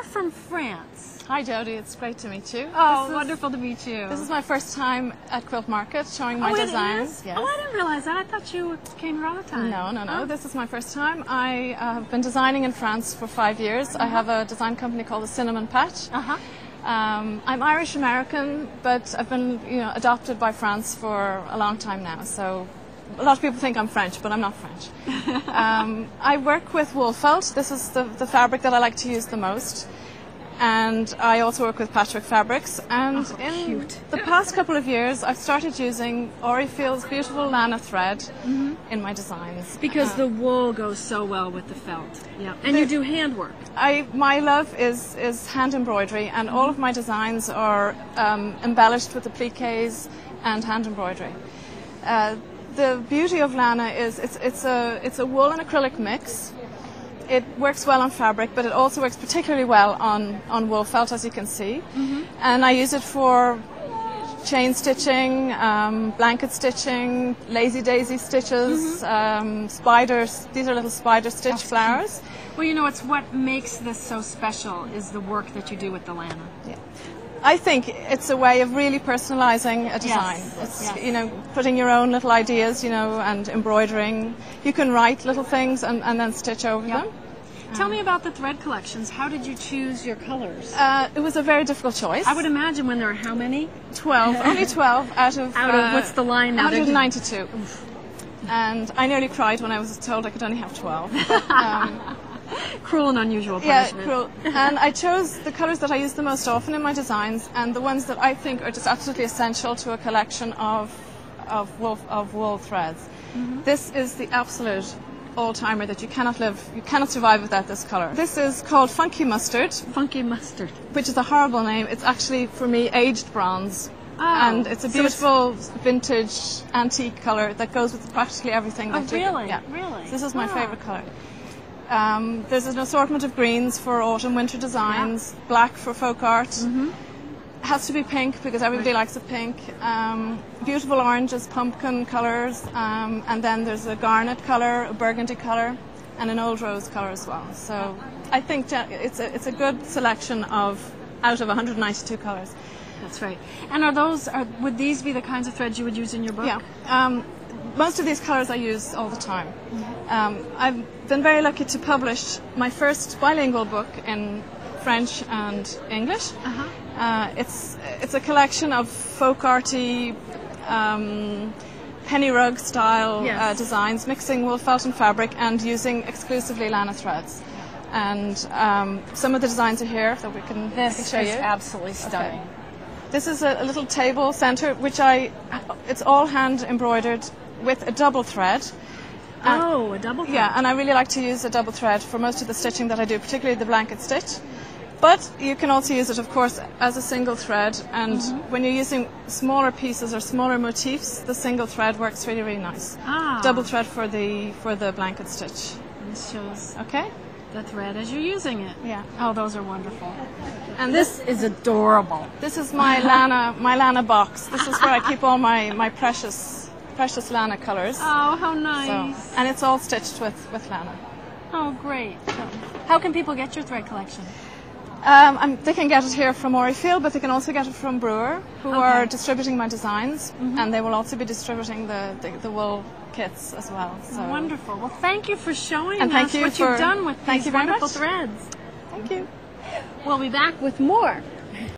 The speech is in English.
you're from France. Hi Jodie, it's great to meet you. Oh, wonderful to meet you. This is my first time at Quilt Market showing my designs. Yes. Oh, I didn't realize that. I thought you came here all the time. No. Oh. This is my first time. I have been designing in France for 5 years. I have a design company called the Cinnamon Patch. I'm Irish American, but I've been adopted by France for a long time now. So a lot of people think I'm French, but I'm not French. I work with wool felt. This is the fabric that I like to use the most. And I also work with patchwork fabrics. And in the past couple of years, I've started using Aurifil's beautiful Lana thread in my designs. Because the wool goes so well with the felt. Yeah. And you do handwork. My love is hand embroidery, and all of my designs are embellished with appliques and hand embroidery. The beauty of Lana is it's a wool and acrylic mix. It works well on fabric, but it also works particularly well on wool felt, as you can see. And I use it for chain stitching, blanket stitching, lazy daisy stitches, spiders. These are little spider stitch flowers. Well, it's what makes this so special is the work that you do with the Lana. Yeah. I think it's a way of really personalizing a design. It's putting your own little ideas, and embroidering. You can write little things and then stitch over them. Tell me about the thread collections. How did you choose your colors? It was a very difficult choice. I would imagine when there are how many? 12. Only 12 out of what's the line now? 192. And I nearly cried when I was told I could only have 12. Cruel and unusual punishment. Yeah, cruel. And I chose the colors that I use the most often in my designs, and the ones that I think are just absolutely essential to a collection of wool threads. This is the absolute all-timer that you cannot survive without this color. This is called Funky Mustard. Funky Mustard. Which is a horrible name. It's actually, for me, aged bronze. Oh, and it's a beautiful vintage antique color that goes with practically everything. Really? Yeah. Really? So this is my favorite color. There's an assortment of greens for autumn winter designs, black for folk art. It has to be pink because everybody likes a pink. Beautiful oranges, pumpkin colors, and then there's a garnet color, a burgundy color, and an old rose color as well. So I think it's a good selection out of 192 colors. That's right. And would these be the kinds of threads you would use in your book? Yeah. Most of these colors I use all the time. I've been very lucky to publish my first bilingual book in French and English. It's a collection of folk arty, penny rug style designs, mixing wool felt and fabric and using exclusively Lana threads. And some of the designs are here that we can show you. This is absolutely stunning. Okay. This is a little table center, which it's all hand embroidered with a double thread. A double thread. Yeah, and I really like to use a double thread for most of the stitching that I do, particularly the blanket stitch. But you can also use it, of course, as a single thread. And when you're using smaller pieces or smaller motifs, the single thread works really, really nice. Double thread for the blanket stitch. This shows the thread as you're using it. Yeah. Oh, those are wonderful. And this is adorable. This is my Lana box. This is where I keep all my precious Lana colors. Oh, how nice. And it's all stitched with Lana. Oh, great. How can people get your thread collection? They can get it here from Aurifil, but they can also get it from Brewer, who are distributing my designs, and they will also be distributing the wool kits as well. So. Wonderful. Well, thank you for showing us what you've done with these wonderful threads. Thank you. We'll be back with more